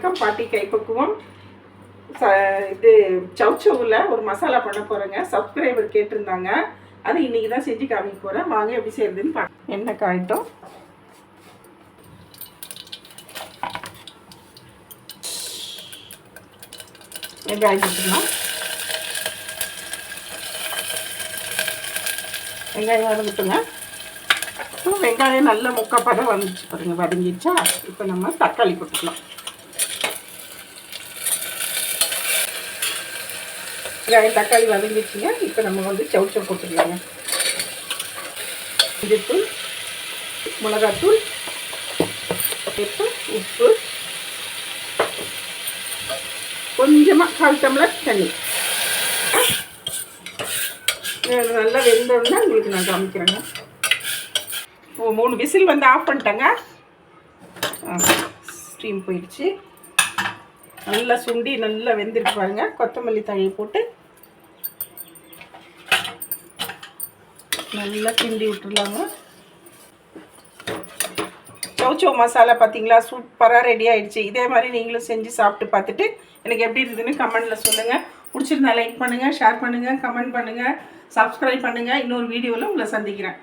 வணக்கம். பாட்டி கைப்பக்குவம். இது சவுச்சவில் ஒரு மசாலா பண்ண போகிறேங்க. சப்ஸ்கிரைபர் கேட்டிருந்தாங்க. அது இன்றைக்கி தான் செஞ்சு காமிக்க போகிறேன். வாங்க எப்படி செய்யறதுன்னு பார்க்க. எண்ணெய் காயட்டும். வெங்காயம் போட்டுக்கலாம். வெங்காயம் வதங்கிட்டுங்க. இப்போ வெங்காயம் நல்ல முக்காப்படம் வந்துச்சு பாருங்க, வதங்கிடுச்சா. இப்போ நம்ம தக்காளி போட்டுக்கலாம். வெங்காயம் தக்காளி வதங்கிடுச்சுங்க. இப்போ நம்ம வந்து சவுச்சம் போட்டுக்கலாங்க. மஞ்சத்தூள், மிளகாத்தூள், உப்பு, கொஞ்சமாக 1/4 டம்ளர் தண்ணி. நல்லா வெந்தோடனே உங்களுக்கு நான் காமிக்கிறேங்க. 3 விசில் வந்து ஆஃப் பண்ணிட்டேங்க. ஸ்டீம் போயிடுச்சு. நல்லா சுண்டி நல்லா வெந்திருக்கு பாருங்க. கொத்தமல்லி தழையை போட்டு நல்லா கிண்டி விட்டுருலாங்க. சவுச்சவ் மசாலா பார்த்தீங்களா, சூப்பராக ரெடி ஆகிடுச்சு. இதே மாதிரி நீங்களும் செஞ்சு சாப்பிட்டு பார்த்துட்டு எனக்கு எப்படி இருக்குதுன்னு கமெண்டில் சொல்லுங்கள். பிடிச்சிருந்தா லைக் பண்ணுங்கள், ஷேர் பண்ணுங்கள், கமெண்ட் பண்ணுங்கள், சப்ஸ்கிரைப் பண்ணுங்கள். இன்னொரு வீடியோவில் உங்களை சந்திக்கிறேன்.